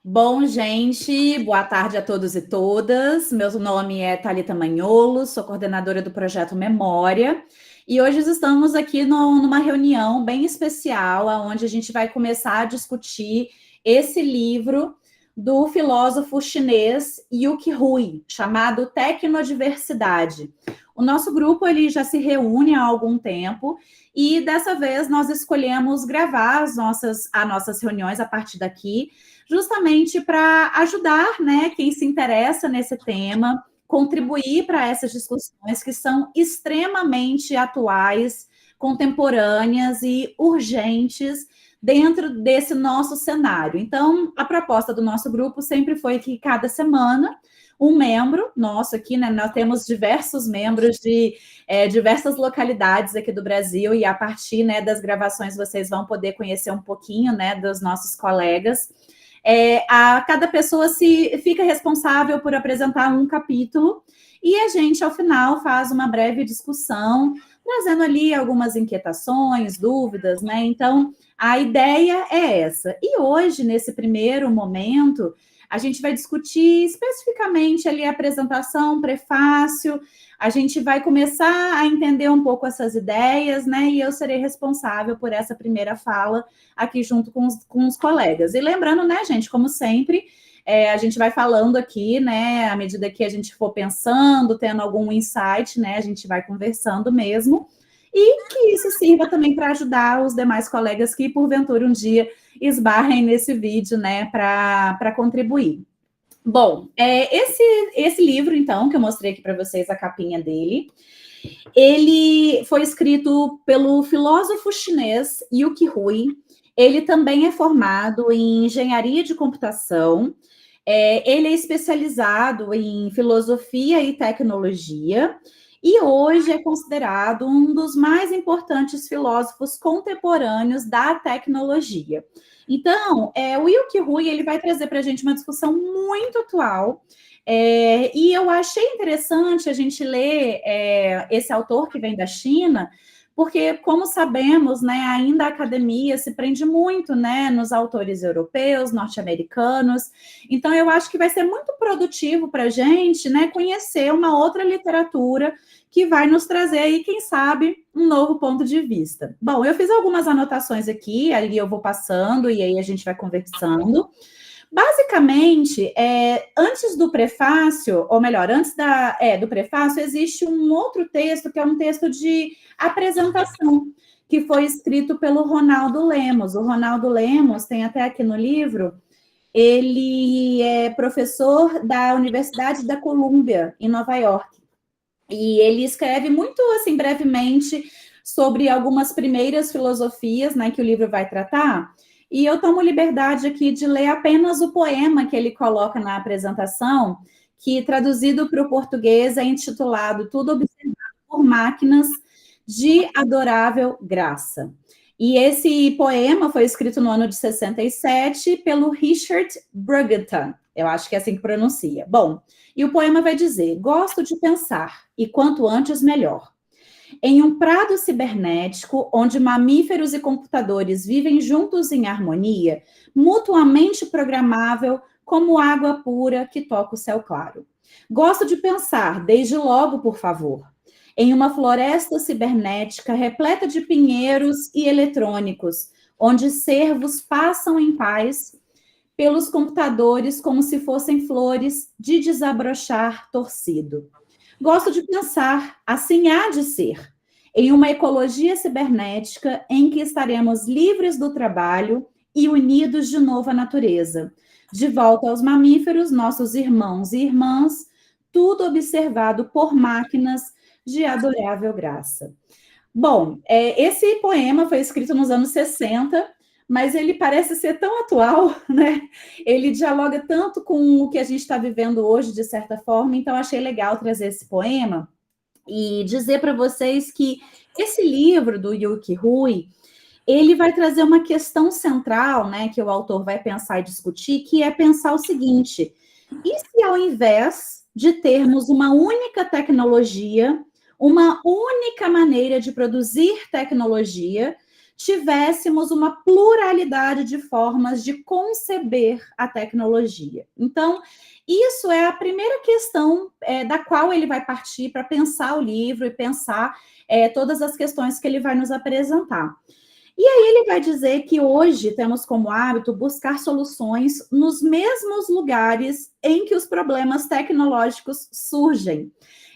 Bom, gente, boa tarde a todos e todas. Meu nome é Thalita Magnolo, sou coordenadora do projeto Memória. E hoje estamos aqui numa reunião bem especial, onde a gente vai começar a discutir esse livro do filósofo chinês Yuki Hui, chamado Tecnodiversidade. O nosso grupo ele já se reúne há algum tempo e dessa vez nós escolhemos gravar as nossas reuniões a partir daqui, justamente para ajudar, né, quem se interessa nesse tema, contribuir para essas discussões que são extremamente atuais, contemporâneas e urgentes dentro desse nosso cenário. Então, a proposta do nosso grupo sempre foi que cada semana um membro nosso aqui, né? Nós temos diversos membros de diversas localidades aqui do Brasil, e a partir, né, das gravações vocês vão poder conhecer um pouquinho, né, dos nossos colegas. Cada pessoa fica responsável por apresentar um capítulo, e a gente, ao final, faz uma breve discussão, trazendo ali algumas inquietações, dúvidas, né? Então, a ideia é essa. E hoje, nesse primeiro momento, a gente vai discutir especificamente ali a apresentação, prefácio, a gente vai começar a entender um pouco essas ideias, né? E eu serei responsável por essa primeira fala aqui junto com os colegas. E lembrando, né, gente, como sempre, a gente vai falando aqui, né, à medida que a gente for pensando, tendo algum insight, né, a gente vai conversando mesmo, e que isso sirva também para ajudar os demais colegas que, porventura, um dia esbarrem nesse vídeo, né, para contribuir. Bom, esse livro, então, que eu mostrei aqui para vocês, a capinha dele, ele foi escrito pelo filósofo chinês Yuki Hui. Ele também é formado em engenharia de computação, ele é especializado em filosofia e tecnologia, e hoje é considerado um dos mais importantes filósofos contemporâneos da tecnologia. Então, o Yuki Hui ele vai trazer para a gente uma discussão muito atual, e eu achei interessante a gente ler esse autor que vem da China, porque, como sabemos, né, ainda a academia se prende muito, né, nos autores europeus, norte-americanos. Então, eu acho que vai ser muito produtivo para a gente, né, conhecer uma outra literatura que vai nos trazer aí, quem sabe, um novo ponto de vista. Bom, eu fiz algumas anotações aqui, aí eu vou passando e aí a gente vai conversando. Basicamente, antes do prefácio, ou melhor, antes do prefácio, existe um outro texto, que é um texto de apresentação, que foi escrito pelo Ronaldo Lemos. O Ronaldo Lemos, tem até aqui no livro, ele é professor da Universidade da Colômbia, em Nova York. E ele escreve muito, assim, brevemente, sobre algumas primeiras filosofias, né, que o livro vai tratar. E eu tomo liberdade aqui de ler apenas o poema que ele coloca na apresentação, que, traduzido para o português, é intitulado Tudo Observado por Máquinas, de Adorável Graça. E esse poema foi escrito no ano de 67 pelo Richard Bruggeton. Eu acho que é assim que pronuncia. Bom, e o poema vai dizer: gosto de pensar, e quanto antes melhor. Em um prado cibernético, onde mamíferos e computadores vivem juntos em harmonia, mutuamente programável, como água pura que toca o céu claro. Gosto de pensar, desde logo, por favor, em uma floresta cibernética repleta de pinheiros e eletrônicos, onde cervos passam em paz pelos computadores como se fossem flores de desabrochar torcido. Gosto de pensar, assim há de ser, em uma ecologia cibernética em que estaremos livres do trabalho e unidos de novo à natureza. De volta aos mamíferos, nossos irmãos e irmãs, tudo observado por máquinas de adorável graça. Bom, esse poema foi escrito nos anos 60, mas ele parece ser tão atual, né? Ele dialoga tanto com o que a gente está vivendo hoje, de certa forma, então achei legal trazer esse poema e dizer para vocês que esse livro do Yuki Hui, ele vai trazer uma questão central, né, que o autor vai pensar e discutir, que é pensar o seguinte: e se ao invés de termos uma única tecnologia, uma única maneira de produzir tecnologia, tivéssemos uma pluralidade de formas de conceber a tecnologia. Então, isso é a primeira questão da qual ele vai partir para pensar o livro e pensar todas as questões que ele vai nos apresentar. E aí ele vai dizer que hoje temos como hábito buscar soluções nos mesmos lugares em que os problemas tecnológicos surgem.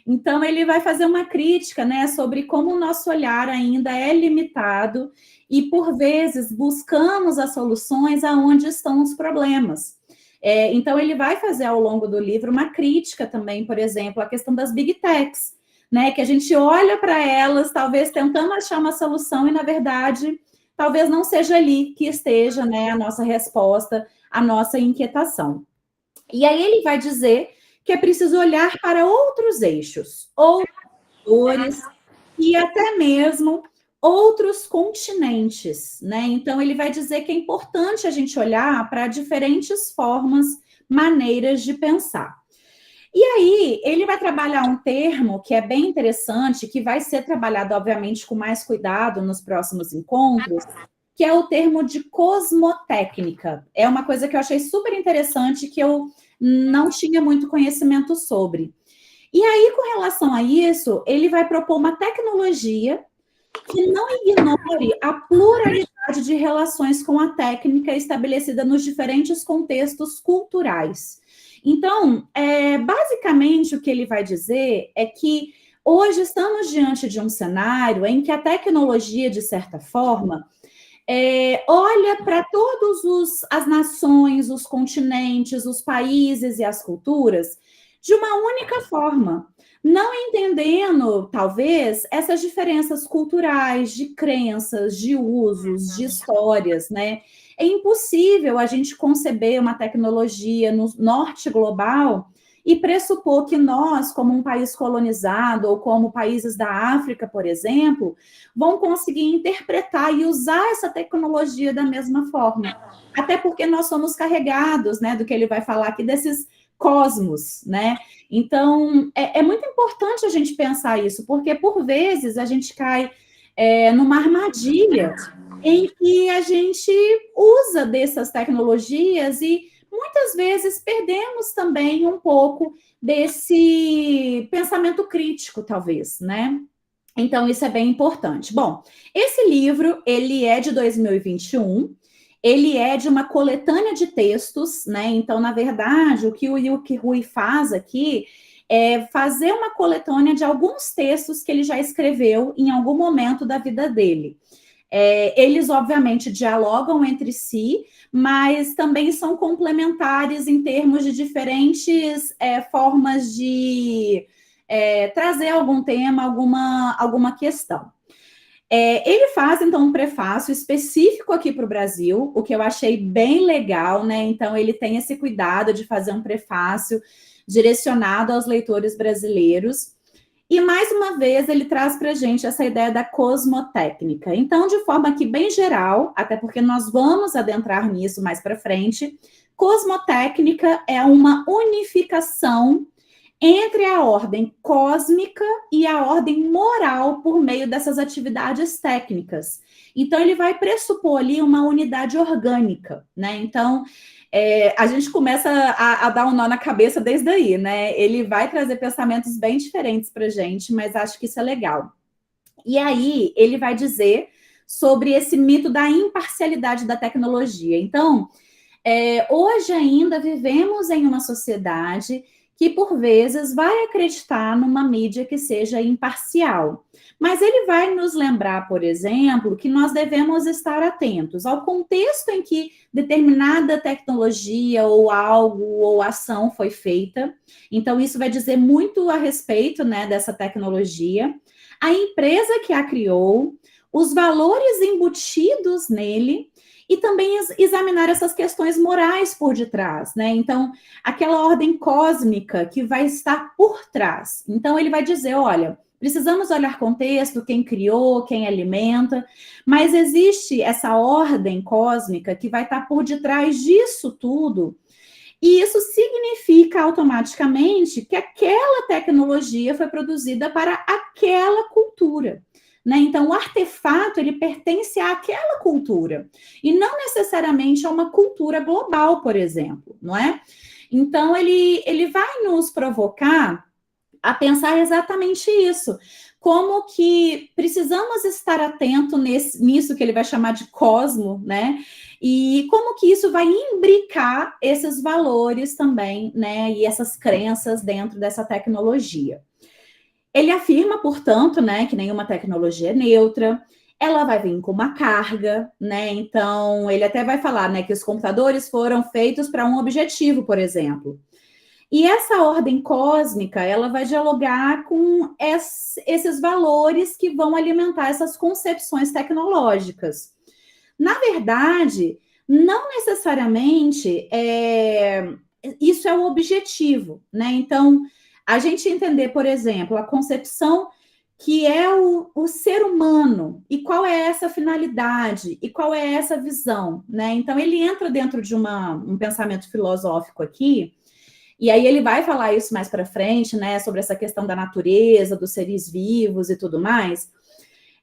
Então, ele vai fazer uma crítica, né, sobre como o nosso olhar ainda é limitado e, por vezes, buscamos as soluções aonde estão os problemas. Então, ele vai fazer ao longo do livro uma crítica também, por exemplo, à questão das big techs, né, que a gente olha para elas, talvez tentando achar uma solução e, na verdade, talvez não seja ali que esteja, né, a nossa resposta, a nossa inquietação. E aí ele vai dizer que é preciso olhar para outros eixos, outros atores e até mesmo outros continentes, né? Então ele vai dizer que é importante a gente olhar para diferentes formas, maneiras de pensar. E aí, ele vai trabalhar um termo que é bem interessante, que vai ser trabalhado, obviamente, com mais cuidado nos próximos encontros, que é o termo de cosmotécnica. É uma coisa que eu achei super interessante, que eu não tinha muito conhecimento sobre. E aí, com relação a isso, ele vai propor uma tecnologia que não ignore a pluralidade de relações com a técnica estabelecida nos diferentes contextos culturais. Então, basicamente, o que ele vai dizer é que hoje estamos diante de um cenário em que a tecnologia, de certa forma, olha para todas as nações, os continentes, os países e as culturas de uma única forma, não entendendo, talvez, essas diferenças culturais, de crenças, de usos, de histórias, né? É impossível a gente conceber uma tecnologia no norte global e pressupor que nós, como um país colonizado, ou como países da África, por exemplo, vão conseguir interpretar e usar essa tecnologia da mesma forma. Até porque nós somos carregados, né, do que ele vai falar aqui, desses cosmos, né? Então, é muito importante a gente pensar isso, porque, por vezes, a gente cai numa armadilha em que a gente usa dessas tecnologias e muitas vezes perdemos também um pouco desse pensamento crítico, talvez, né? Então, isso é bem importante. Bom, esse livro, ele é de 2021, ele é de uma coletânea de textos, né? Então, na verdade, o que o Yuki Rui faz aqui é fazer uma coletânea de alguns textos que ele já escreveu em algum momento da vida dele. Eles, obviamente, dialogam entre si, mas também são complementares em termos de diferentes formas de trazer algum tema, alguma questão. Ele faz, então, um prefácio específico aqui para o Brasil, o que eu achei bem legal, né? Então, ele tem esse cuidado de fazer um prefácio direcionado aos leitores brasileiros. E, mais uma vez, ele traz para a gente essa ideia da cosmotécnica. Então, de forma aqui bem geral, até porque nós vamos adentrar nisso mais para frente, cosmotécnica é uma unificação entre a ordem cósmica e a ordem moral por meio dessas atividades técnicas. Então, ele vai pressupor ali uma unidade orgânica, né? Então, a gente começa a dar um nó na cabeça desde aí, né? Ele vai trazer pensamentos bem diferentes para a gente, mas acho que isso é legal. E aí, ele vai dizer sobre esse mito da imparcialidade da tecnologia. Então, hoje ainda vivemos em uma sociedade que, por vezes, vai acreditar numa mídia que seja imparcial. Mas ele vai nos lembrar, por exemplo, que nós devemos estar atentos ao contexto em que determinada tecnologia ou algo ou ação foi feita. Então, isso vai dizer muito a respeito, né, dessa tecnologia, a empresa que a criou, os valores embutidos nele, e também examinar essas questões morais por detrás, né? Então, aquela ordem cósmica que vai estar por trás. Então, ele vai dizer, olha, precisamos olhar contexto, quem criou, quem alimenta, mas existe essa ordem cósmica que vai estar por detrás disso tudo, e isso significa automaticamente que aquela tecnologia foi produzida para aquela cultura. né? Então, o artefato, ele pertence àquela cultura, e não necessariamente a uma cultura global, por exemplo, não é? Então, ele vai nos provocar a pensar exatamente isso. Como que precisamos estar atento nisso que ele vai chamar de cosmo, né? E como que isso vai imbricar esses valores também, né? E essas crenças dentro dessa tecnologia. Ele afirma, portanto, né, que nenhuma tecnologia é neutra, ela vai vir com uma carga, né? Então, ele até vai falar, né, que os computadores foram feitos para um objetivo, por exemplo. E essa ordem cósmica, ela vai dialogar com esses valores que vão alimentar essas concepções tecnológicas. Na verdade, não necessariamente isso é o objetivo, né? Então, a gente entender, por exemplo, a concepção que é o ser humano, e qual é essa finalidade, e qual é essa visão, né? Então, ele entra dentro de um pensamento filosófico aqui, e aí ele vai falar isso mais para frente, né, sobre essa questão da natureza, dos seres vivos e tudo mais.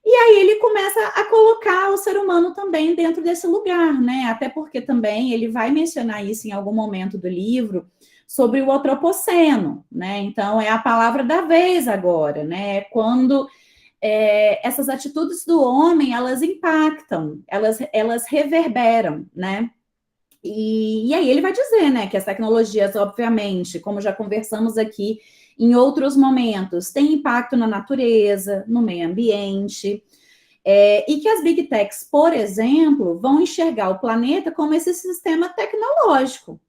E aí ele começa a colocar o ser humano também dentro desse lugar, né? Até porque também ele vai mencionar isso em algum momento do livro sobre o antropoceno, né? Então é a palavra da vez agora, né? Quando essas atitudes do homem elas impactam, elas reverberam, né? E aí ele vai dizer, né, que as tecnologias, obviamente, como já conversamos aqui em outros momentos, têm impacto na natureza, no meio ambiente, e que as Big Techs, por exemplo, vão enxergar o planeta como esse sistema tecnológico,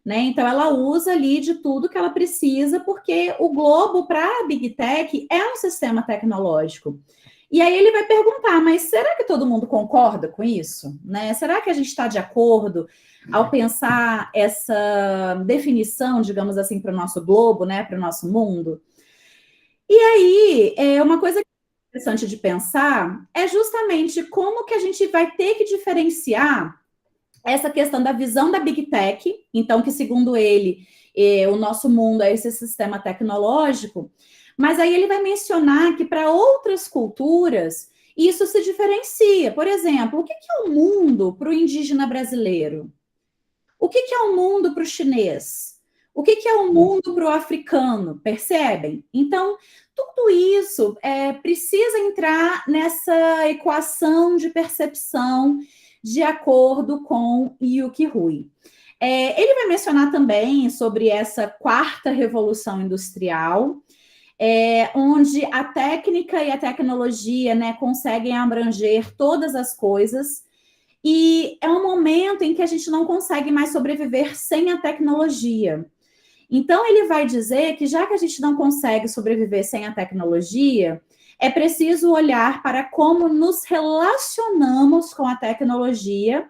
né? Então ela usa ali de tudo que ela precisa, porque o globo para a Big Tech é um sistema tecnológico. E aí ele vai perguntar, mas será que todo mundo concorda com isso? Né? Será que a gente está de acordo ao pensar essa definição, digamos assim, para o nosso globo, né, para o nosso mundo? E aí, uma coisa interessante de pensar é justamente como que a gente vai ter que diferenciar essa questão da visão da Big Tech, então que segundo ele, o nosso mundo é esse sistema tecnológico, mas aí ele vai mencionar que para outras culturas isso se diferencia. Por exemplo, o que é o mundo para o indígena brasileiro? O que é o mundo para o chinês? O que é o mundo para o africano? Percebem? Então, tudo isso precisa entrar nessa equação de percepção de acordo com Yuki Rui. Ele vai mencionar também sobre essa quarta revolução industrial, onde a técnica e a tecnologia, né, conseguem abranger todas as coisas, e é um momento em que a gente não consegue mais sobreviver sem a tecnologia. Então, ele vai dizer que já que a gente não consegue sobreviver sem a tecnologia, é preciso olhar para como nos relacionamos com a tecnologia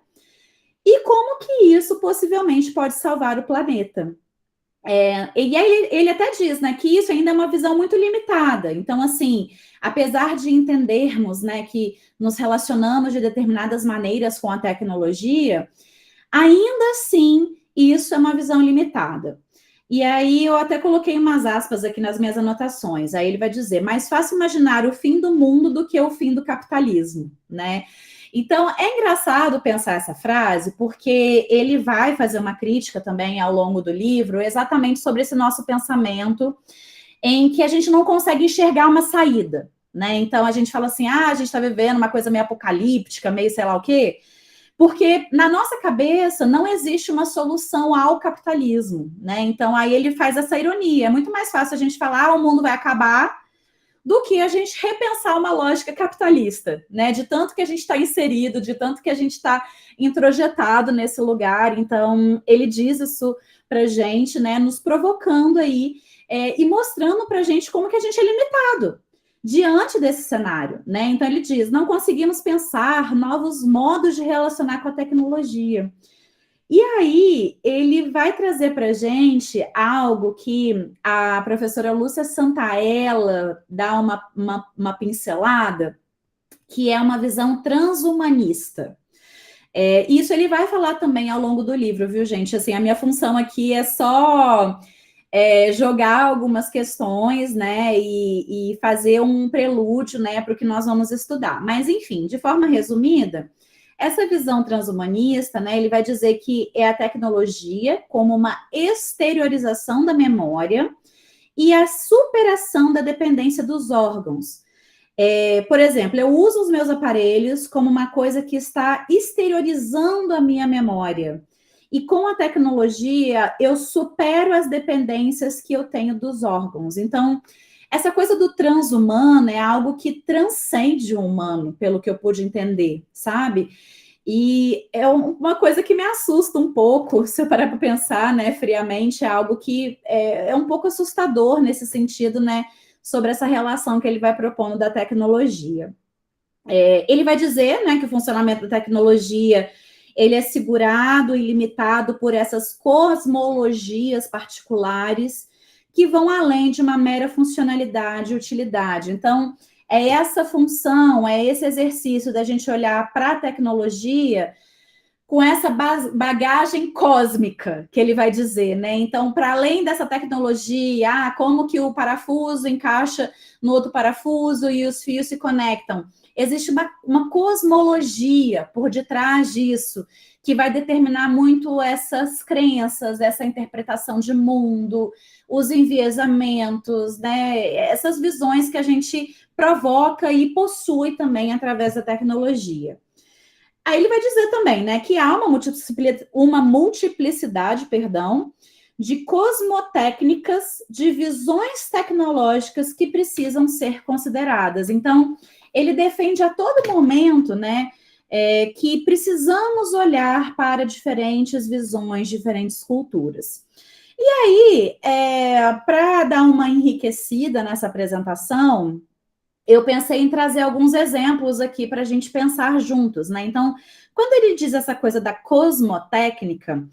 e como que isso possivelmente pode salvar o planeta. E aí ele até diz, né, que isso ainda é uma visão muito limitada. Então, assim, apesar de entendermos, né, que nos relacionamos de determinadas maneiras com a tecnologia, ainda assim, isso é uma visão limitada. E aí eu até coloquei umas aspas aqui nas minhas anotações. Aí ele vai dizer, mais fácil imaginar o fim do mundo do que o fim do capitalismo, né? Então, é engraçado pensar essa frase, porque ele vai fazer uma crítica também ao longo do livro, exatamente sobre esse nosso pensamento, em que a gente não consegue enxergar uma saída, né? Então, a gente fala assim, a gente está vivendo uma coisa meio apocalíptica, meio sei lá o quê, porque na nossa cabeça não existe uma solução ao capitalismo, né? Então, aí ele faz essa ironia. É muito mais fácil a gente falar, o mundo vai acabar, do que a gente repensar uma lógica capitalista, né? De tanto que a gente está inserido, de tanto que a gente está introjetado nesse lugar. Então, ele diz isso para a gente, né? Nos provocando aí e mostrando para a gente como que a gente é limitado diante desse cenário, né? Então, ele diz, não conseguimos pensar novos modos de relacionar com a tecnologia. E aí, ele vai trazer para a gente algo que a professora Lúcia Santaella dá uma pincelada, que é uma visão transhumanista. Isso ele vai falar também ao longo do livro, viu, gente? Assim, a minha função aqui é só jogar algumas questões, né, e fazer um prelúdio, né, para o que nós vamos estudar. Mas, enfim, de forma resumida, essa visão transhumanista, né, ele vai dizer que é a tecnologia como uma exteriorização da memória e a superação da dependência dos órgãos. Por exemplo, eu uso os meus aparelhos como uma coisa que está exteriorizando a minha memória. E com a tecnologia, eu supero as dependências que eu tenho dos órgãos. Então, essa coisa do transhumano é algo que transcende o humano, pelo que eu pude entender, sabe? E é uma coisa que me assusta um pouco, se eu parar para pensar, né, friamente, é algo que é um pouco assustador nesse sentido, né, sobre essa relação que ele vai propondo da tecnologia. Ele vai dizer, né, que o funcionamento da tecnologia ele é segurado e limitado por essas cosmologias particulares que vão além de uma mera funcionalidade e utilidade. Então, é essa função, é esse exercício da gente olhar para a tecnologia com essa bagagem cósmica que ele vai dizer, né? Então, para além dessa tecnologia, como que o parafuso encaixa no outro parafuso e os fios se conectam? Existe uma cosmologia por detrás disso, que vai determinar muito essas crenças, essa interpretação de mundo, os enviesamentos, né? Essas visões que a gente provoca e possui também através da tecnologia. Aí ele vai dizer também, né, que há uma multiplicidade, de cosmotécnicas, de visões tecnológicas que precisam ser consideradas. Então, ele defende a todo momento, né, que precisamos olhar para diferentes visões, diferentes culturas. E aí, para dar uma enriquecida nessa apresentação, eu pensei em trazer alguns exemplos aqui para a gente pensar juntos, né? Então, quando ele diz essa coisa da cosmotécnica,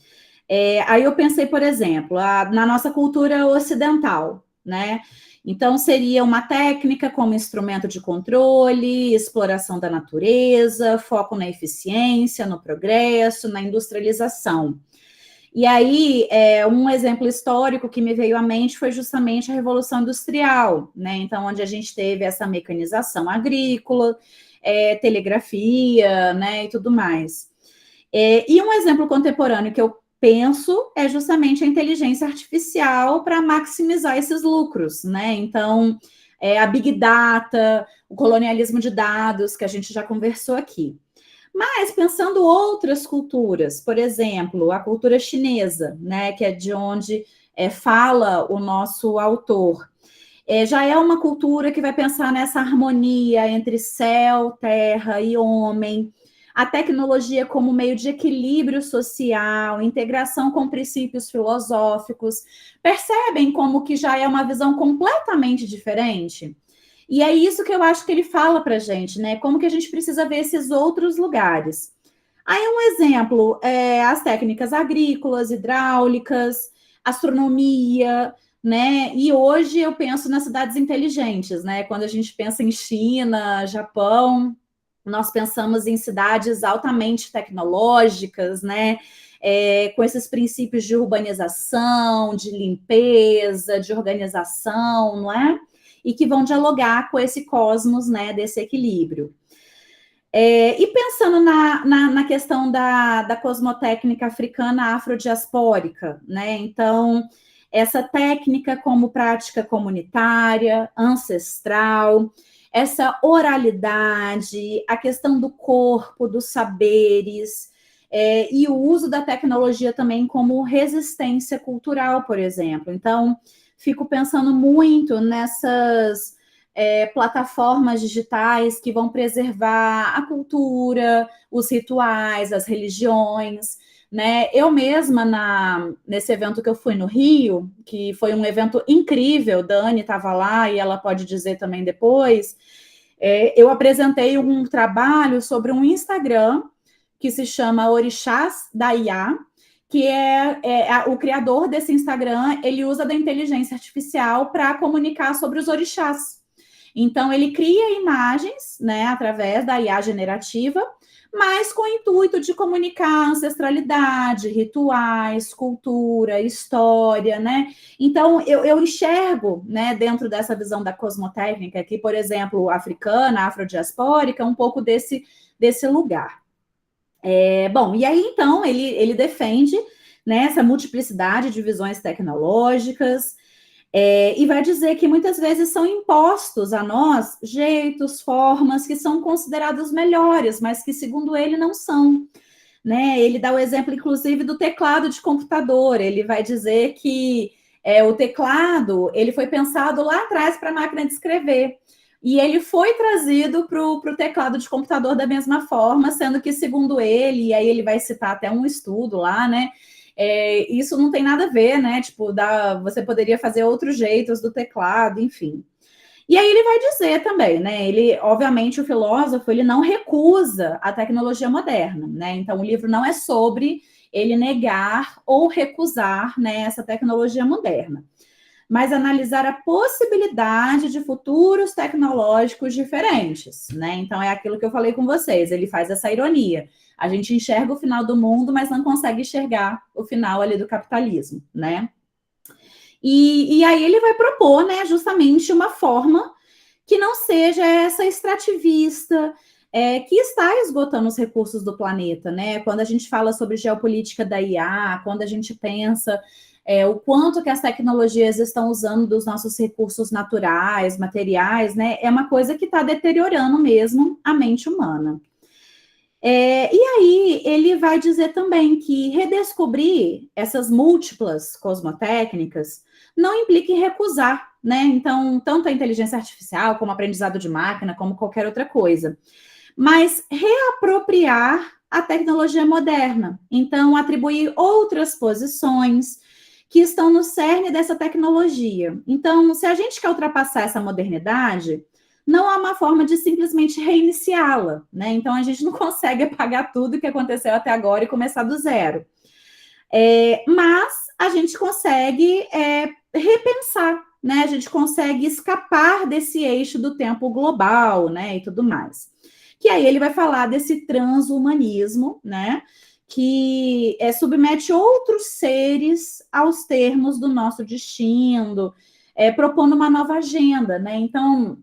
aí eu pensei, por exemplo, na nossa cultura ocidental, né? Então, seria uma técnica como instrumento de controle, exploração da natureza, foco na eficiência, no progresso, na industrialização. E aí, um exemplo histórico que me veio à mente foi justamente a Revolução Industrial, né? Então, onde a gente teve essa mecanização agrícola, telegrafia, né, e tudo mais. E um exemplo contemporâneo que eu penso é justamente a inteligência artificial para maximizar esses lucros, né? Então, a Big Data, o colonialismo de dados, que a gente já conversou aqui. Mas pensando outras culturas, por exemplo, a cultura chinesa, né, que é de onde fala o nosso autor, já é uma cultura que vai pensar nessa harmonia entre céu, terra e homem, a tecnologia como meio de equilíbrio social, integração com princípios filosóficos. Percebem como que já é uma visão completamente diferente? E é isso que eu acho que ele fala para a gente, né? Como que a gente precisa ver esses outros lugares. Aí um exemplo as técnicas agrícolas, hidráulicas, astronomia, né? E hoje eu penso nas cidades inteligentes, né? Quando a gente pensa em China, Japão, nós pensamos em cidades altamente tecnológicas, né? Com esses princípios de urbanização, de limpeza, de organização, não é? E que vão dialogar com esse cosmos, né, desse equilíbrio. E pensando na questão da cosmotécnica africana afrodiaspórica, né, então, essa técnica como prática comunitária, ancestral, essa oralidade, a questão do corpo, dos saberes, e o uso da tecnologia também como resistência cultural, por exemplo. Então, fico pensando muito nessas plataformas digitais que vão preservar a cultura, os rituais, as religiões, né? Eu mesma, nesse evento que eu fui no Rio, que foi um evento incrível, Dani estava lá e ela pode dizer também depois, eu apresentei um trabalho sobre um Instagram que se chama Orixás da IA, que o criador desse Instagram, ele usa da inteligência artificial para comunicar sobre os orixás. Então, ele cria imagens, né, através da IA generativa, mas com o intuito de comunicar ancestralidade, rituais, cultura, história, né? Então, eu enxergo, né, dentro dessa visão da cosmotécnica, que, por exemplo, africana, afrodiaspórica, um pouco desse lugar. Bom, e aí, então, ele defende, né, essa multiplicidade de visões tecnológicas, e vai dizer que muitas vezes são impostos a nós jeitos, formas que são considerados melhores, mas que, segundo ele, não são. Né? Ele dá o exemplo, inclusive, do teclado de computador. Ele vai dizer que o teclado ele foi pensado lá atrás para a máquina de escrever. E ele foi trazido para o teclado de computador da mesma forma, sendo que, segundo ele, e aí ele vai citar até um estudo lá, né? Isso não tem nada a ver, né? Tipo, você poderia fazer outros jeitos do teclado, enfim. E aí ele vai dizer também, né? Ele, obviamente, o filósofo, ele não recusa a tecnologia moderna, né? Então, o livro não é sobre ele negar ou recusar, né, essa tecnologia moderna, mas analisar a possibilidade de futuros tecnológicos diferentes, né? Então, é aquilo que eu falei com vocês, ele faz essa ironia. A gente enxerga o final do mundo, mas não consegue enxergar o final ali do capitalismo, né? E aí ele vai propor, né, justamente uma forma que não seja essa extrativista, que está esgotando os recursos do planeta, né? Quando a gente fala sobre geopolítica da IA, quando a gente pensa o quanto que as tecnologias estão usando dos nossos recursos naturais, materiais, né? É uma coisa que está deteriorando mesmo a mente humana. E aí ele vai dizer também que redescobrir essas múltiplas cosmotécnicas não implica em recusar, né? Então, tanto a inteligência artificial, como aprendizado de máquina, como qualquer outra coisa, mas reapropriar a tecnologia moderna. Então, atribuir outras posições que estão no cerne dessa tecnologia. Então, se a gente quer ultrapassar essa modernidade, não há uma forma de simplesmente reiniciá-la, né? Então a gente não consegue apagar tudo que aconteceu até agora e começar do zero. Mas a gente consegue repensar, né? A gente consegue escapar desse eixo do tempo global, né? E tudo mais. Que aí ele vai falar desse transhumanismo, né? Que submete outros seres aos termos do nosso destino, propondo uma nova agenda, né? Então,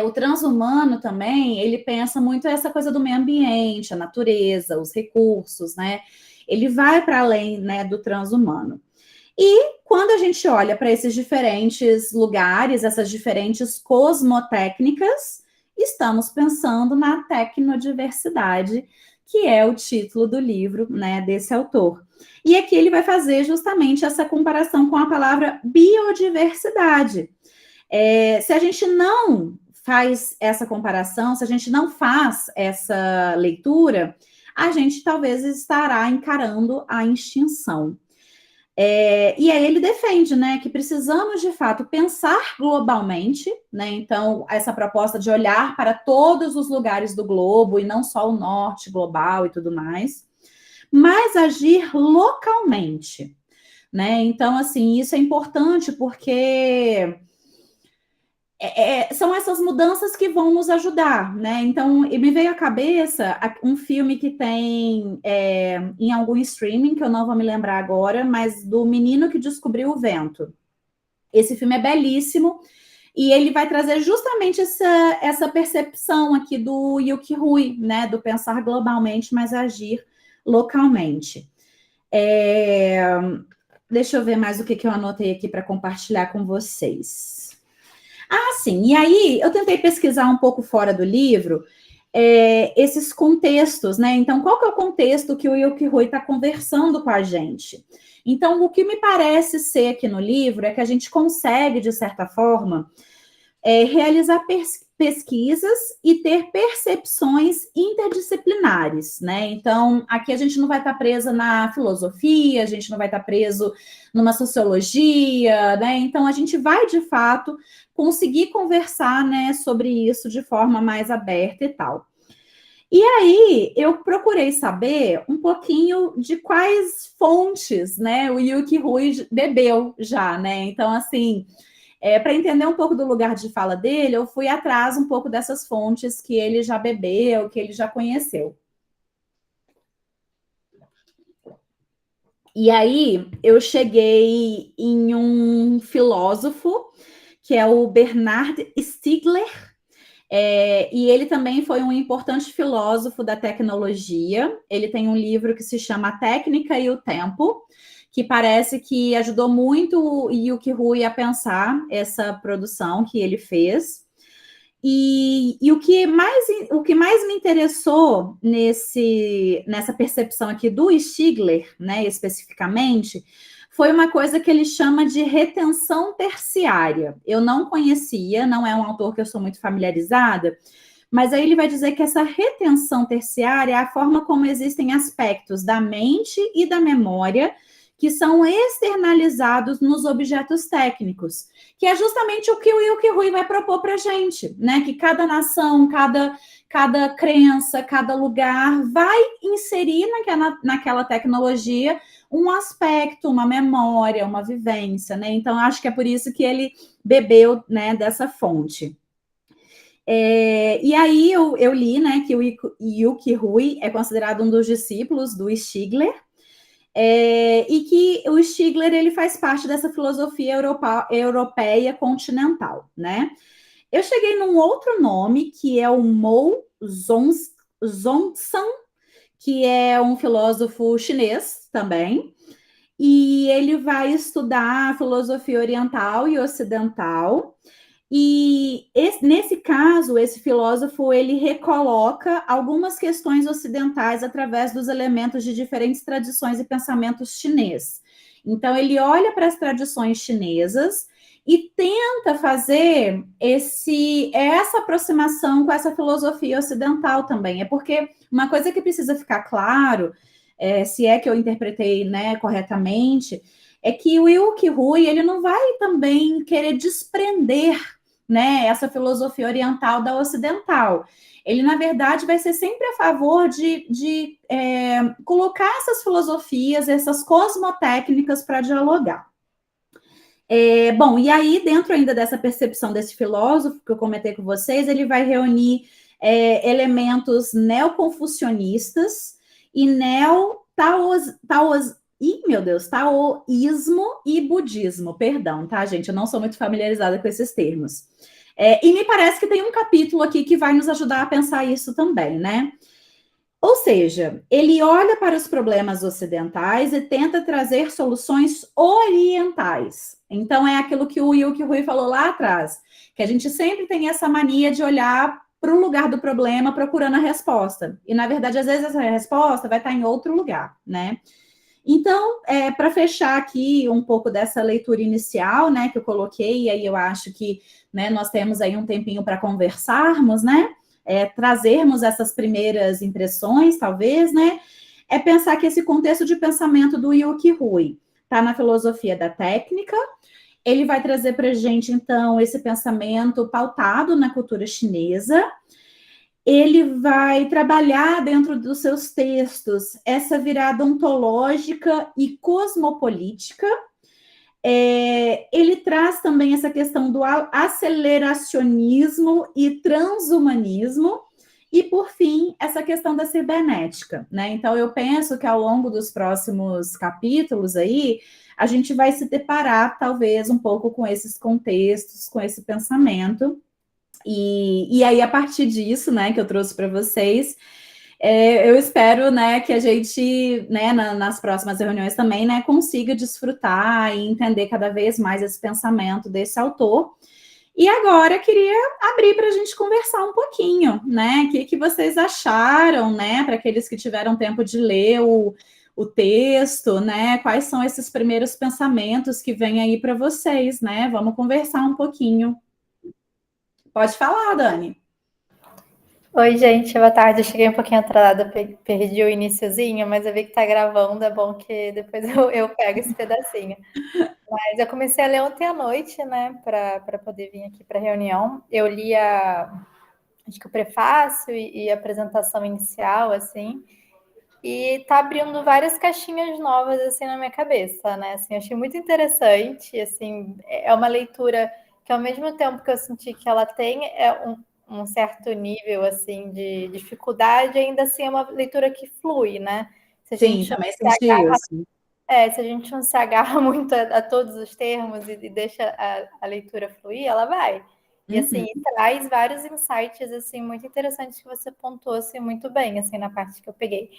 o transhumano também, ele pensa muito essa coisa do meio ambiente, a natureza, os recursos, né? Ele vai para além, né, do transhumano. E quando a gente olha para esses diferentes lugares, essas diferentes cosmotécnicas, estamos pensando na tecnodiversidade, que é o título do livro, né, desse autor. E aqui ele vai fazer justamente essa comparação com a palavra biodiversidade. Se a gente não faz essa comparação, se a gente não faz essa leitura, a gente talvez estará encarando a extinção. E aí ele defende, né, que precisamos de fato pensar globalmente, né? Então, essa proposta de olhar para todos os lugares do globo e não só o norte global e tudo mais, mas agir localmente, né? Então, assim, isso é importante porque são essas mudanças que vão nos ajudar, né? Então, me veio à cabeça um filme que tem em algum streaming, que eu não vou me lembrar agora, mas do Menino que Descobriu o Vento. Esse filme é belíssimo e ele vai trazer justamente essa percepção aqui do Yuki Rui, né? Do pensar globalmente, mas agir localmente. Deixa eu ver mais o que eu anotei aqui para compartilhar com vocês. Sim, e aí eu tentei pesquisar um pouco fora do livro esses contextos, né? Então, qual que é o contexto que o Yuki Rui está conversando com a gente? Então, o que me parece ser aqui no livro é que a gente consegue, de certa forma, realizar pesquisas e ter percepções interdisciplinares, né? Então, aqui a gente não vai estar presa na filosofia, a gente não vai estar preso numa sociologia, né? Então, a gente vai, de fato, conseguir conversar, né, sobre isso de forma mais aberta e tal. E aí, eu procurei saber um pouquinho de quais fontes, né, o Yuki Rui bebeu já, né? Então, assim, para entender um pouco do lugar de fala dele, eu fui atrás um pouco dessas fontes que ele já bebeu, que ele já conheceu. E aí eu cheguei em um filósofo que é o Bernard Stiegler, e ele também foi um importante filósofo da tecnologia. Ele tem um livro que se chama A Técnica e o Tempo, que parece que ajudou muito o Yuki Rui a pensar essa produção que ele fez. E o que mais me interessou nessa percepção aqui do Stigler, né, especificamente, foi uma coisa que ele chama de retenção terciária. Eu não conhecia, não é um autor que eu sou muito familiarizada, mas aí ele vai dizer que essa retenção terciária é a forma como existem aspectos da mente e da memória que são externalizados nos objetos técnicos, que é justamente o que o Yuki Rui vai propor para a gente, né? Que cada nação, cada crença, cada lugar vai inserir naquela tecnologia um aspecto, uma memória, uma vivência, né? Então, acho que é por isso que ele bebeu, né, dessa fonte. E aí eu li, né, que o Yuki Rui é considerado um dos discípulos do Stigler, e que o Stigler ele faz parte dessa filosofia europeia continental, né? Eu cheguei num outro nome que é o Mo Zongsan, que é um filósofo chinês também, e ele vai estudar filosofia oriental e ocidental. E nesse caso, esse filósofo ele recoloca algumas questões ocidentais através dos elementos de diferentes tradições e pensamentos chinês. Então, ele olha para as tradições chinesas e tenta fazer essa aproximação com essa filosofia ocidental também. É porque uma coisa que precisa ficar claro, se é que eu interpretei, né, corretamente, é que o Yuki Rui ele não vai também querer desprender, né, essa filosofia oriental da ocidental. Ele, na verdade, vai ser sempre a favor de colocar essas filosofias, essas cosmotécnicas para dialogar. Bom, e aí, dentro ainda dessa percepção desse filósofo que eu comentei com vocês, ele vai reunir elementos neoconfucionistas e taoísmo e budismo, perdão, tá, gente? Eu não sou muito familiarizada com esses termos. E me parece que tem um capítulo aqui que vai nos ajudar a pensar isso também, né? Ou seja, ele olha para os problemas ocidentais e tenta trazer soluções orientais. Então, é aquilo que o Yuki Rui falou lá atrás, que a gente sempre tem essa mania de olhar para o lugar do problema procurando a resposta. E, na verdade, às vezes essa resposta vai estar em outro lugar, né? Então, para fechar aqui um pouco dessa leitura inicial, né, que eu coloquei, e aí eu acho que, né, nós temos aí um tempinho para conversarmos, né, trazermos essas primeiras impressões, talvez, né, é pensar que esse contexto de pensamento do Yuki Rui está na filosofia da técnica. Ele vai trazer para a gente, então, esse pensamento pautado na cultura chinesa. Ele vai trabalhar dentro dos seus textos essa virada ontológica e cosmopolítica. Ele traz também essa questão do aceleracionismo e transhumanismo, e, por fim, essa questão da cibernética, né? Então, eu penso que ao longo dos próximos capítulos aí, a gente vai se deparar, talvez, um pouco com esses contextos, com esse pensamento. E aí, a partir disso, né, que eu trouxe para vocês, eu espero, né, que a gente, né, nas próximas reuniões também, né, consiga desfrutar e entender cada vez mais esse pensamento desse autor. E agora queria abrir para a gente conversar um pouquinho, né? O que vocês acharam, né? Para aqueles que tiveram tempo de ler o texto, né? Quais são esses primeiros pensamentos que vêm aí para vocês, né? Vamos conversar um pouquinho. Pode falar, Dani. Oi, gente, boa tarde. Eu cheguei um pouquinho atrasada, perdi o iniciozinho, mas eu vi que tá gravando, é bom que depois eu pego esse pedacinho. Mas eu comecei a ler ontem à noite, né, para poder vir aqui para a reunião. Eu li acho que o prefácio e a apresentação inicial, assim, e tá abrindo várias caixinhas novas, assim, na minha cabeça, né, assim, eu achei muito interessante, assim, é uma leitura que ao mesmo tempo que eu senti que ela tem um certo nível, assim, de dificuldade, ainda assim é uma leitura que flui, né, se a Sim, gente também senti isso. Se a gente não se agarra muito a todos os termos e deixa a leitura fluir, ela vai. E assim, traz vários insights assim muito interessantes que você pontuou assim muito bem, assim na parte que eu peguei.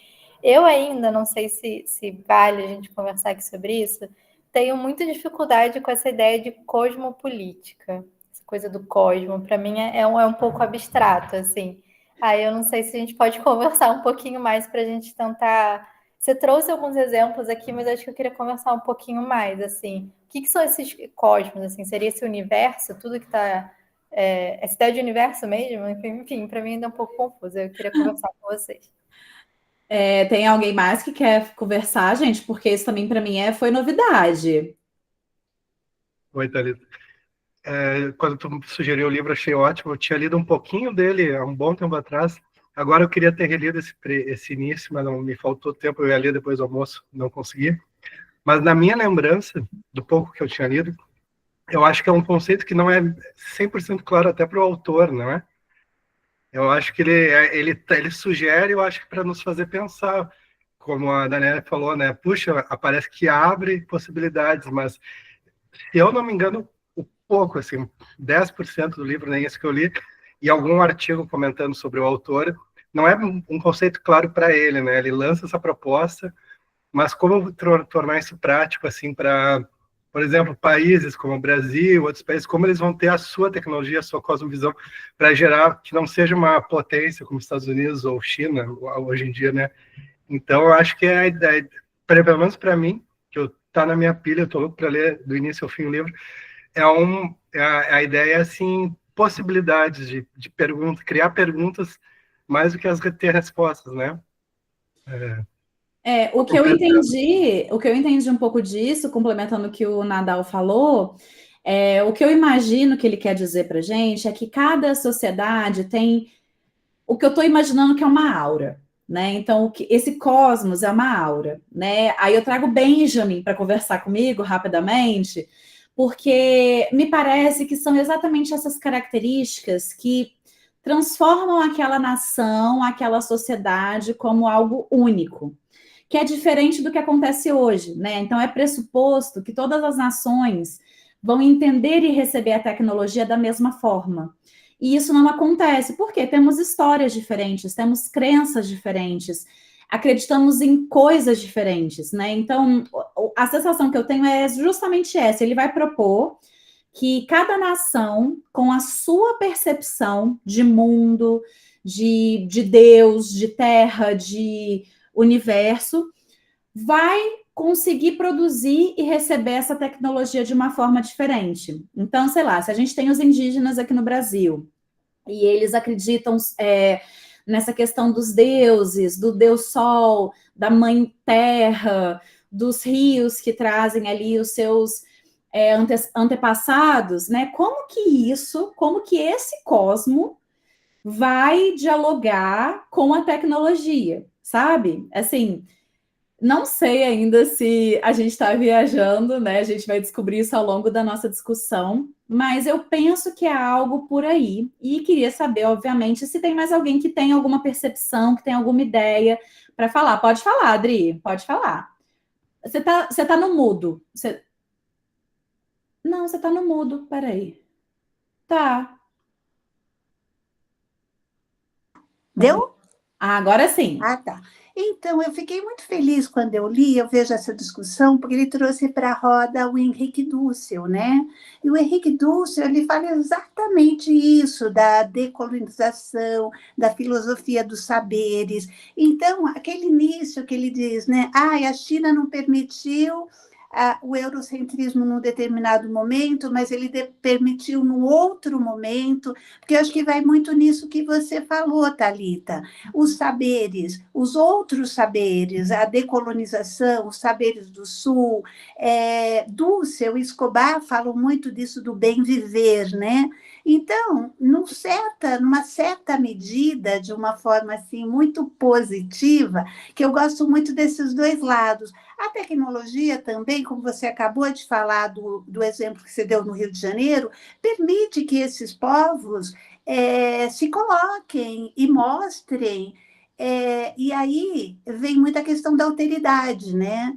Eu ainda não sei se vale a gente conversar aqui sobre isso. Tenho muita dificuldade com essa ideia de cosmopolítica, essa coisa do cosmo. Para mim é um pouco abstrato, assim. Aí eu não sei se a gente pode conversar um pouquinho mais para a gente tentar. Você trouxe alguns exemplos aqui, mas acho que eu queria conversar um pouquinho mais, assim. O que são esses cosmos, assim? Seria esse universo, tudo que está... essa ideia de universo mesmo? Enfim, para mim ainda é um pouco confuso. Eu queria conversar com vocês. Tem alguém mais que quer conversar, gente? Porque isso também para mim foi novidade. Oi, Thalita. Quando tu sugeriu o livro, achei ótimo. Eu tinha lido um pouquinho dele há um bom tempo atrás. Agora eu queria ter relido esse início, mas não me faltou tempo. Eu ia ler depois do almoço, não consegui. Mas na minha lembrança, do pouco que eu tinha lido, eu acho que é um conceito que não é 100% claro até para o autor, não é? Eu acho que ele sugere, eu acho que para nos fazer pensar, como a Daniela falou, né? Puxa, parece que abre possibilidades, mas se eu não me engano, pouco, assim, 10% do livro, nem isso que eu li, e algum artigo comentando sobre o autor, não é um conceito claro para ele, né? Ele lança essa proposta, mas como tornar isso prático, assim, para, por exemplo, países como o Brasil, outros países, como eles vão ter a sua tecnologia, a sua cosmovisão, para gerar que não seja uma potência como Estados Unidos ou China, hoje em dia, né? Então, eu acho que é a ideia, pelo menos para mim, que eu tá na minha pilha, eu tô louco para ler do início ao fim o livro, a ideia é, assim, possibilidades de perguntas, criar perguntas mais do que ter respostas, né? O que eu entendi um pouco disso, complementando o que o Nadal falou, o que eu imagino que ele quer dizer para gente é que cada sociedade tem o que eu estou imaginando que é uma aura, né? Então, esse cosmos é uma aura, né? Aí eu trago Benjamin para conversar comigo rapidamente, porque me parece que são exatamente essas características que transformam aquela nação, aquela sociedade como algo único, que é diferente do que acontece hoje, né? Então é pressuposto que todas as nações vão entender e receber a tecnologia da mesma forma. E isso não acontece, porque temos histórias diferentes, temos crenças diferentes, acreditamos em coisas diferentes, né? Então, a sensação que eu tenho é justamente essa: ele vai propor que cada nação, com a sua percepção de mundo, de Deus, de terra, de universo, vai conseguir produzir e receber essa tecnologia de uma forma diferente. Então, sei lá, se a gente tem os indígenas aqui no Brasil e eles acreditam nessa questão dos deuses, do Deus Sol, da Mãe Terra, dos rios que trazem ali os seus antepassados, né? Como que esse cosmo vai dialogar com a tecnologia, sabe? Assim, não sei ainda se a gente está viajando, né? A gente vai descobrir isso ao longo da nossa discussão, mas eu penso que é algo por aí. E queria saber, obviamente, se tem mais alguém que tem alguma percepção, que tem alguma ideia para falar. Pode falar, Adri, pode falar. Você tá no mudo. Não, você tá no mudo, peraí. Tá. Deu? Agora sim. Ah, tá. Então, eu fiquei muito feliz quando eu li, eu vejo essa discussão, porque ele trouxe para a roda o Henrique Dussel, né? E o Henrique Dussel, ele fala exatamente isso, da decolonização, da filosofia dos saberes. Então, aquele início que ele diz, né? A China não permitiu o eurocentrismo num determinado momento, mas ele permitiu no outro momento, porque eu acho que vai muito nisso que você falou, Thalita. Os saberes, os outros saberes, a decolonização, os saberes do Sul, Dussel e Escobar falam muito disso do bem viver, né? Então, numa certa medida, de uma forma assim muito positiva, que eu gosto muito desses dois lados. A tecnologia também, como você acabou de falar do exemplo que você deu no Rio de Janeiro, permite que esses povos se coloquem e mostrem. E aí vem muita questão da alteridade, né?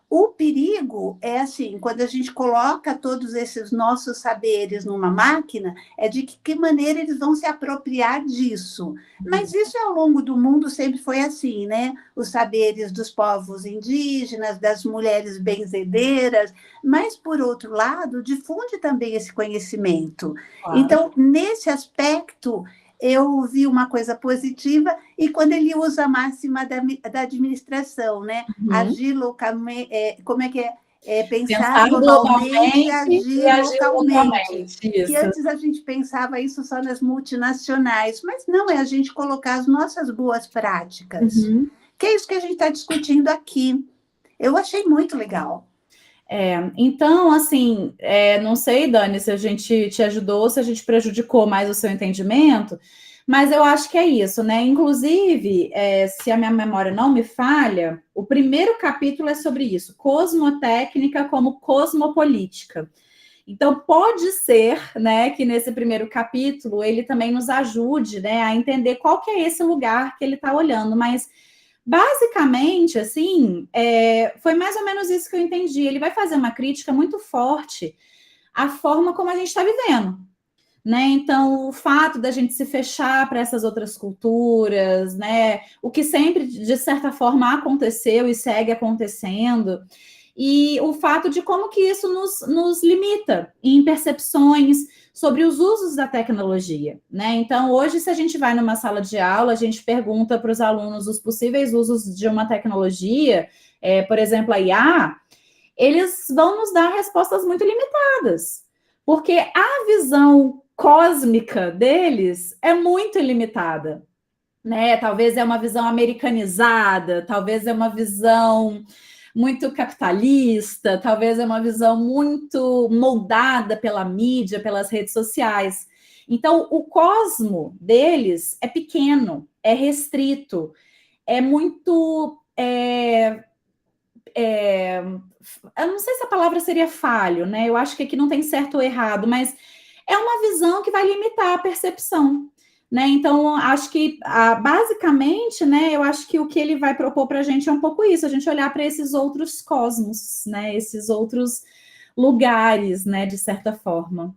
O perigo é assim, quando a gente coloca todos esses nossos saberes numa máquina, é de que maneira eles vão se apropriar disso. Mas isso ao longo do mundo sempre foi assim, né? Os saberes dos povos indígenas, das mulheres benzedeiras, mas, por outro lado, difunde também esse conhecimento. Claro. Então, nesse aspecto, eu vi uma coisa positiva, e quando ele usa a máxima da administração, né? Agir localmente, como é que é? Pensar globalmente e agir localmente. Isso. E antes a gente pensava isso só nas multinacionais, mas não, é a gente colocar as nossas boas práticas. Que é isso que a gente está discutindo aqui. Eu achei muito legal. Então, assim, não sei, Dani, se a gente te ajudou, se a gente prejudicou mais o seu entendimento, mas eu acho que é isso, né? Inclusive, se a minha memória não me falha, o primeiro capítulo é sobre isso, cosmotécnica como cosmopolítica. Então, pode ser, né, que nesse primeiro capítulo ele também nos ajude, né, a entender qual que é esse lugar que ele está olhando, mas basicamente, assim, foi mais ou menos isso que eu entendi. Ele vai fazer uma crítica muito forte à forma como a gente está vivendo, né? Então, o fato da gente se fechar para essas outras culturas, né? O que sempre, de certa forma, aconteceu e segue acontecendo, e o fato de como que isso nos limita em percepções sobre os usos da tecnologia, né? Então, hoje, se a gente vai numa sala de aula, a gente pergunta para os alunos os possíveis usos de uma tecnologia, por exemplo, a IA, eles vão nos dar respostas muito limitadas, porque a visão cósmica deles é muito limitada, né? Talvez é uma visão americanizada, talvez é uma visão muito capitalista, talvez é uma visão muito moldada pela mídia, pelas redes sociais. Então, o cosmo deles é pequeno, é restrito, é muito... eu não sei se a palavra seria falho, né? Eu acho que aqui não tem certo ou errado, mas é uma visão que vai limitar a percepção, né? Então, acho que, basicamente, né, eu acho que o que ele vai propor para a gente é um pouco isso, a gente olhar para esses outros cosmos, né, esses outros lugares, né, de certa forma.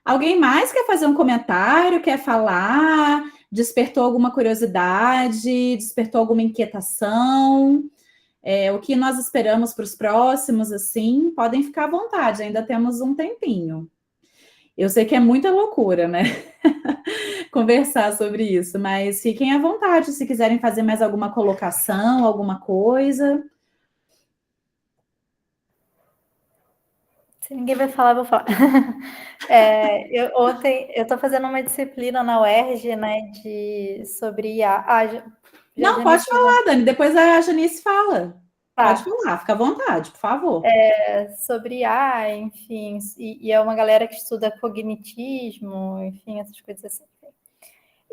Alguém mais quer fazer um comentário, quer falar, despertou alguma curiosidade, despertou alguma inquietação? O que nós esperamos para os próximos, assim, podem ficar à vontade, ainda temos um tempinho. Eu sei que é muita loucura, né? Conversar sobre isso, mas fiquem à vontade se quiserem fazer mais alguma colocação, alguma coisa. Se ninguém vai falar, eu vou falar. Ontem eu estou fazendo uma disciplina na UERJ, né, sobre IA. Não, pode falar, Dani, depois a Janice fala. Tá. Pode falar, fica à vontade, por favor. Sobre IA, enfim, e é uma galera que estuda cognitismo, enfim, essas coisas assim.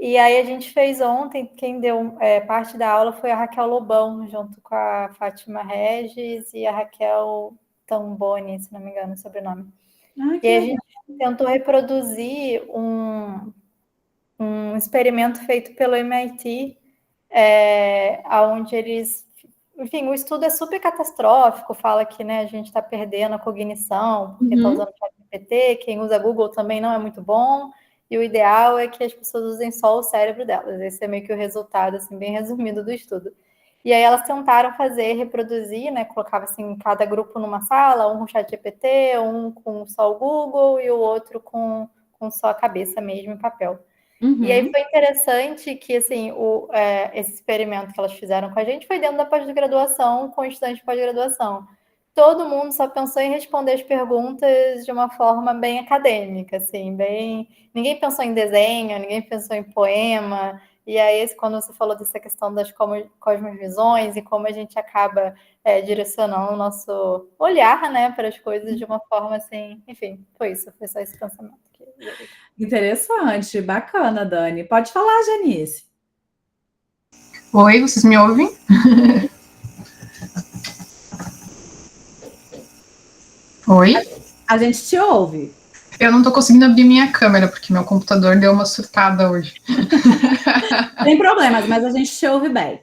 E aí a gente fez ontem, quem deu parte da aula foi a Raquel Lobão, junto com a Fátima Regis e a Raquel Tamboni, se não me engano o sobrenome. E aí a gente tentou reproduzir um experimento feito pelo MIT, onde eles... Enfim, o estudo é super catastrófico, fala que, né, a gente está perdendo a cognição, porque está usando o ChatGPT, quem usa Google também não é muito bom, e o ideal é que as pessoas usem só o cérebro delas. Esse é meio que o resultado, assim, bem resumido do estudo. E aí elas tentaram reproduzir, né, colocava assim, cada grupo numa sala, um com ChatGPT, um com só o Google e o outro com só a cabeça mesmo em papel. E aí foi interessante que, assim, esse experimento que elas fizeram com a gente foi dentro da pós-graduação, com estudantes de pós-graduação. Todo mundo só pensou em responder as perguntas de uma forma bem acadêmica, assim, bem... Ninguém pensou em desenho, ninguém pensou em poema. E aí, quando você falou dessa questão das cosmovisões e como a gente acaba direcionando o nosso olhar, né, para as coisas de uma forma assim... Enfim, foi só esse pensamento aqui. Interessante, bacana, Dani. Pode falar, Janice. Oi, vocês me ouvem? Oi? A gente te ouve. Eu não tô conseguindo abrir minha câmera, porque meu computador deu uma surtada hoje. Sem problemas, mas a gente te ouve bem.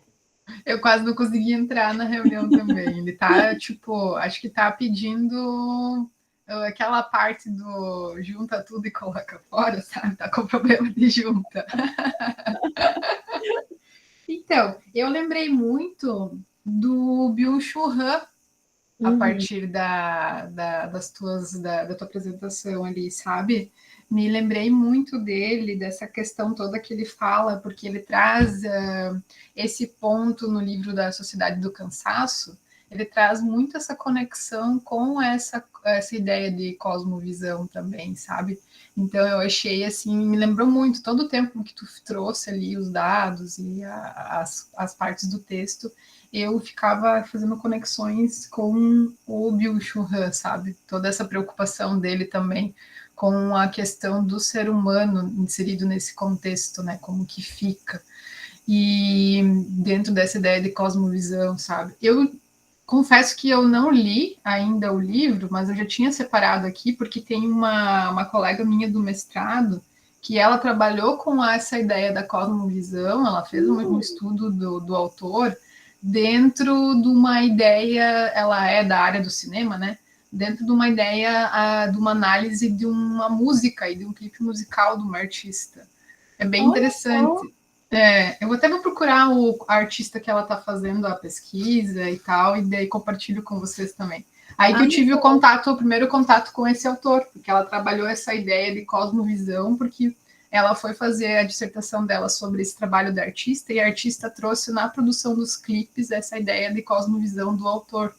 Eu quase não consegui entrar na reunião também. Ele tá, tipo, acho que tá pedindo aquela parte do junta tudo e coloca fora, sabe? Tá com problema de junta. Então, eu lembrei muito do Byung-Chul Han a partir da tua apresentação ali, sabe? Me lembrei muito dele, dessa questão toda que ele fala, porque ele traz esse ponto no livro da Sociedade do Cansaço, ele traz muito essa conexão com essa ideia de cosmovisão também, sabe? Então eu achei assim, me lembrou muito todo o tempo que tu trouxe ali os dados e as partes do texto, eu ficava fazendo conexões com o Byung-Chul Han, sabe? Toda essa preocupação dele também com a questão do ser humano inserido nesse contexto, né? Como que fica. E dentro dessa ideia de cosmovisão, sabe? Eu confesso que eu não li ainda o livro, mas eu já tinha separado aqui, porque tem uma colega minha do mestrado que ela trabalhou com essa ideia da cosmovisão, ela fez um estudo do autor dentro de uma ideia, ela é da área do cinema, né? Dentro de uma ideia, de uma análise de uma música e de um clipe musical de uma artista. É bem interessante. Eu até vou procurar o artista que ela está fazendo a pesquisa e tal, e daí compartilho com vocês também. Aí que eu tive o primeiro contato com esse autor, porque ela trabalhou essa ideia de cosmovisão, porque ela foi fazer a dissertação dela sobre esse trabalho da artista, e a artista trouxe na produção dos clipes essa ideia de cosmovisão do autor.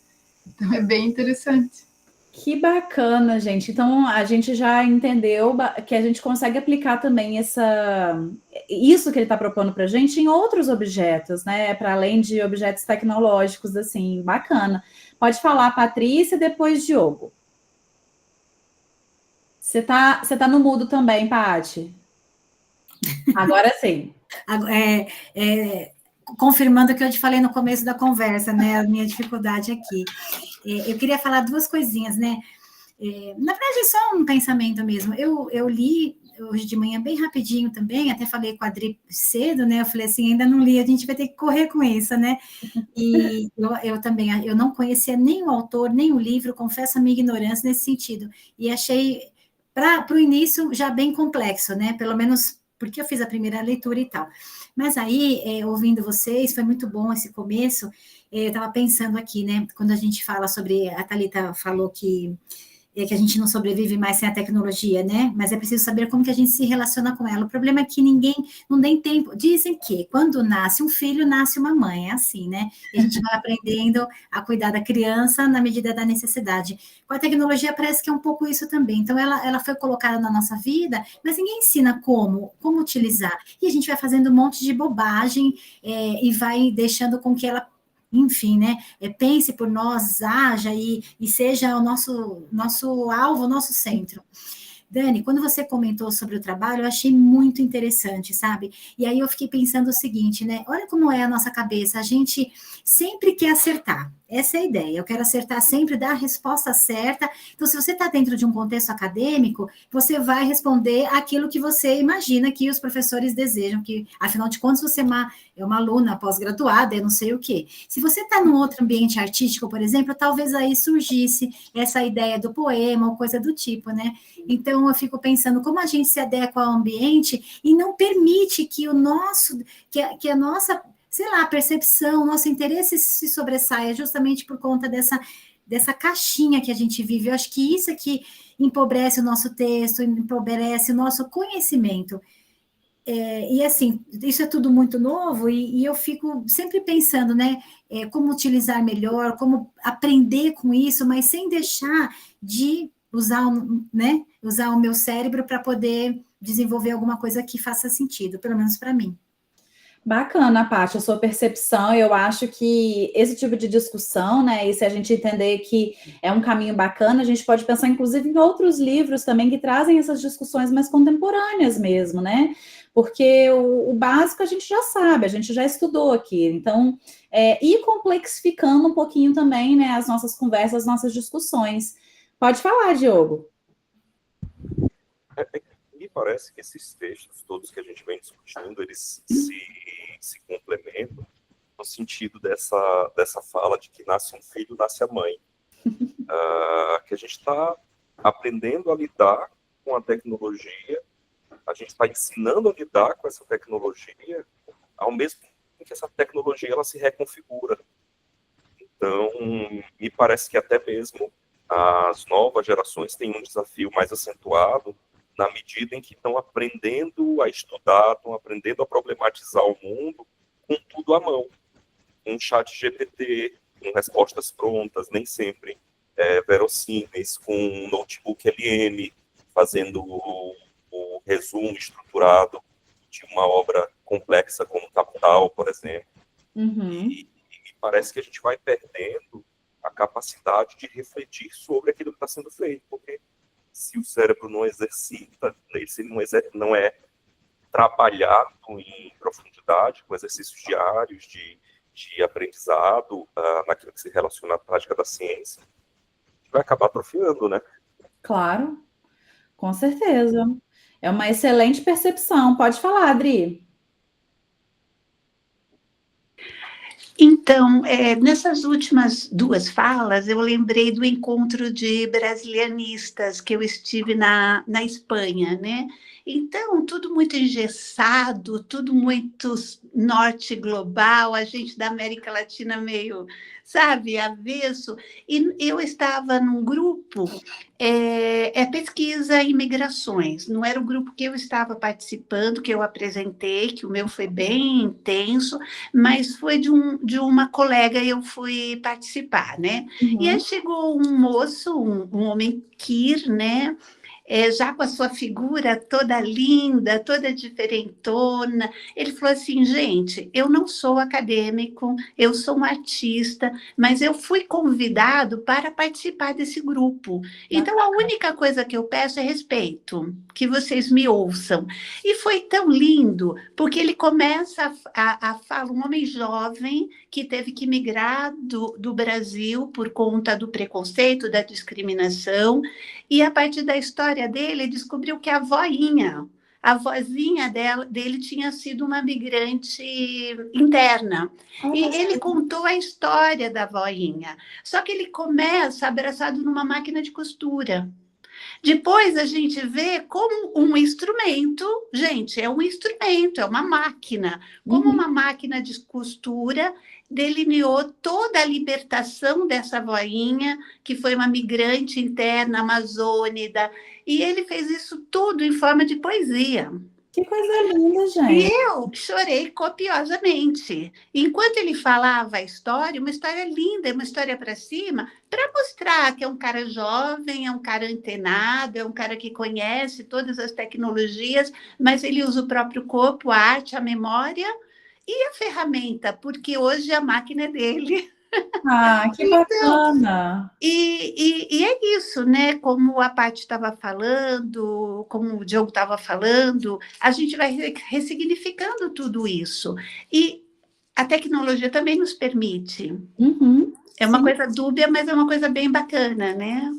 Então é bem interessante. Que bacana, gente. Então a gente já entendeu que a gente consegue aplicar também isso que ele está propondo para a gente em outros objetos, né? Para além de objetos tecnológicos, assim, bacana. Pode falar, Patrícia, depois Diogo. Você tá no mudo também, Paty. Agora sim. Confirmando o que eu te falei no começo da conversa, né? A minha dificuldade aqui. Eu queria falar duas coisinhas, né? Na verdade, é só um pensamento mesmo. Eu li hoje de manhã bem rapidinho também, até falei com a Adri cedo, né? Eu falei assim, ainda não li, a gente vai ter que correr com isso, né? E eu também, eu não conhecia nem o autor, nem o livro, confesso a minha ignorância nesse sentido. E achei, para o início, já bem complexo, né? Pelo menos porque eu fiz a primeira leitura e tal. Mas aí, ouvindo vocês, foi muito bom esse começo. Eu estava pensando aqui, né? Quando a gente fala sobre, a Thalita falou que a gente não sobrevive mais sem a tecnologia, né? Mas é preciso saber como que a gente se relaciona com ela. O problema é que ninguém não tem tempo. Dizem que quando nasce um filho, nasce uma mãe, é assim, né? E a gente vai aprendendo a cuidar da criança na medida da necessidade. Com a tecnologia parece que é um pouco isso também. Então, ela foi colocada na nossa vida, mas ninguém ensina como utilizar. E a gente vai fazendo um monte de bobagem e vai deixando com que ela, enfim, né, pense por nós, haja e seja o nosso alvo, o nosso centro. Dani, quando você comentou sobre o trabalho, eu achei muito interessante, sabe? E aí eu fiquei pensando o seguinte, né? Olha como é a nossa cabeça, a gente sempre quer acertar. Essa é a ideia, eu quero acertar sempre, dar a resposta certa. Então, se você está dentro de um contexto acadêmico, você vai responder aquilo que você imagina que os professores desejam, que, afinal de contas, você é uma aluna pós-graduada, eu não sei o quê. Se você está num outro ambiente artístico, por exemplo, talvez aí surgisse essa ideia do poema ou coisa do tipo, né? Então, eu fico pensando como a gente se adequa ao ambiente e não permite que que a nossa, sei lá, percepção, nosso interesse se sobressaia justamente por conta dessa caixinha que a gente vive. Eu acho que isso é que empobrece o nosso texto, empobrece o nosso conhecimento. E assim, isso é tudo muito novo e eu fico sempre pensando, né, como utilizar melhor, como aprender com isso, mas sem deixar de usar o meu cérebro para poder desenvolver alguma coisa que faça sentido, pelo menos para mim. Bacana, Paty, a sua percepção. Eu acho que esse tipo de discussão, né, e se a gente entender que é um caminho bacana, a gente pode pensar, inclusive, em outros livros também que trazem essas discussões mais contemporâneas mesmo, né? Porque o básico a gente já sabe, a gente já estudou aqui. Então, ir complexificando um pouquinho também, né, as nossas conversas, as nossas discussões. Pode falar, Diogo. Me parece que esses textos todos que a gente vem discutindo, eles se complementam no sentido dessa fala de que nasce um filho, nasce a mãe. Que a gente está aprendendo a lidar com a tecnologia, a gente está ensinando a lidar com essa tecnologia, ao mesmo tempo que essa tecnologia ela se reconfigura. Então, me parece que até mesmo as novas gerações têm um desafio mais acentuado na medida em que estão aprendendo a estudar, estão aprendendo a problematizar o mundo com tudo à mão. Um chat GPT, com respostas prontas, nem sempre verossímeis, com um notebook LM, fazendo o resumo estruturado de uma obra complexa como Capital, por exemplo. Uhum. E me parece que a gente vai perdendo a capacidade de refletir sobre aquilo que está sendo feito, porque se o cérebro não exercita, se não é trabalhado em profundidade, com exercícios diários de aprendizado, naquilo que se relaciona à prática da ciência, vai acabar atrofiando, né? Claro, com certeza. É uma excelente percepção. Pode falar, Adri. Então, nessas últimas duas falas, eu lembrei do encontro de brasilianistas que eu estive na Espanha, né? Então, tudo muito engessado, tudo muito norte global, a gente da América Latina meio, sabe, avesso. E eu estava num grupo, pesquisa em migrações, não era o grupo que eu estava participando, que eu apresentei, que o meu foi bem intenso, mas foi de uma colega eu fui participar, né? Uhum. E aí chegou um moço, um homem queer, né? Já com a sua figura toda linda, toda diferentona. Ele falou assim, gente, eu não sou acadêmico, eu sou um artista, mas eu fui convidado para participar desse grupo. Então, a única coisa que eu peço é respeito, que vocês me ouçam. E foi tão lindo, porque ele começa a falar, um homem jovem que teve que migrar do Brasil por conta do preconceito, da discriminação, e a partir da história dele, descobriu que a vozinha dele tinha sido uma migrante interna. E ele contou a história da voinha. Só que ele começa abraçado numa máquina de costura. Depois a gente vê como um instrumento, gente, é um instrumento, é uma máquina, como uma máquina de costura delineou toda a libertação dessa voinha, que foi uma migrante interna amazônica, e ele fez isso tudo em forma de poesia. Que coisa linda, gente. E eu chorei copiosamente. Enquanto ele falava a história, uma história linda, uma história para cima, para mostrar que é um cara jovem, é um cara antenado, é um cara que conhece todas as tecnologias, mas ele usa o próprio corpo, a arte, a memória e a ferramenta, porque hoje a máquina é dele. Ah, que bacana! E é isso, né? Como a Paty estava falando, como o Diogo estava falando, a gente vai ressignificando tudo isso. E a tecnologia também nos permite. Uhum, é uma sim. coisa dúbia, mas é uma coisa bem bacana, né?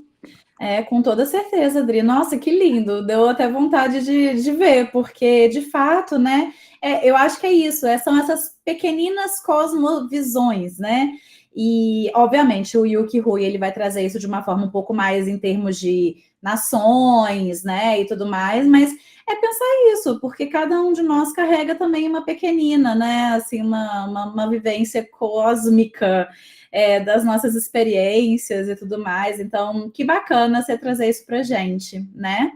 Com toda certeza, Adri. Nossa, que lindo! Deu até vontade de ver, porque, de fato, né? Eu acho que é isso, são essas pequeninas cosmovisões, né? E, obviamente, o Yuki Rui, ele vai trazer isso de uma forma um pouco mais em termos de nações, né, e tudo mais, mas pensar isso, porque cada um de nós carrega também uma pequenina, né, assim, uma vivência cósmica das nossas experiências e tudo mais. Então, que bacana você trazer isso pra gente, né?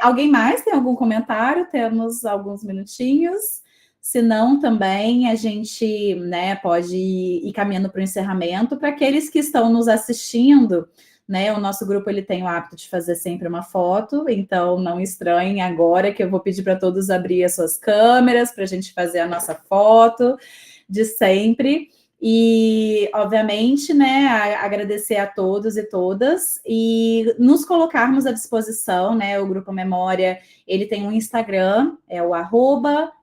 Alguém mais tem algum comentário? Temos alguns minutinhos. Se não, também a gente, né, pode ir caminhando para o encerramento. Para aqueles que estão nos assistindo, né, o nosso grupo ele tem o hábito de fazer sempre uma foto, então não estranhem agora que eu vou pedir para todos abrir as suas câmeras para a gente fazer a nossa foto de sempre. E, obviamente, né, agradecer a todos e todas e nos colocarmos à disposição, né, o Grupo Memória, ele tem um Instagram, é o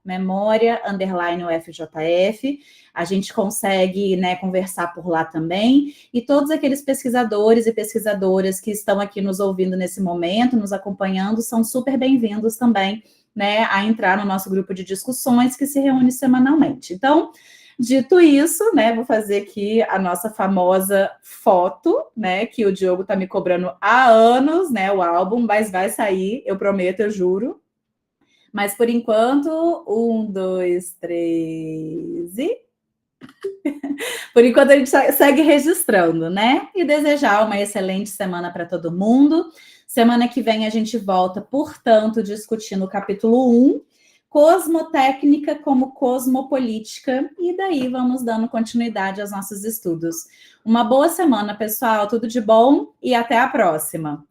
@memória_UFJF, a gente consegue, né, conversar por lá também, e todos aqueles pesquisadores e pesquisadoras que estão aqui nos ouvindo nesse momento, nos acompanhando, são super bem-vindos também, né, a entrar no nosso grupo de discussões que se reúne semanalmente. Então, Dito isso, né, vou fazer aqui a nossa famosa foto, né, que o Diogo tá me cobrando há anos, né, o álbum, mas vai sair, eu prometo, eu juro. Mas por enquanto, 1, 2, 3 e... Por enquanto a gente segue registrando, né? E desejar uma excelente semana para todo mundo. Semana que vem a gente volta, portanto, discutindo o capítulo 1, Cosmotécnica como Cosmopolítica, e daí vamos dando continuidade aos nossos estudos. Uma boa semana, pessoal, tudo de bom e até a próxima.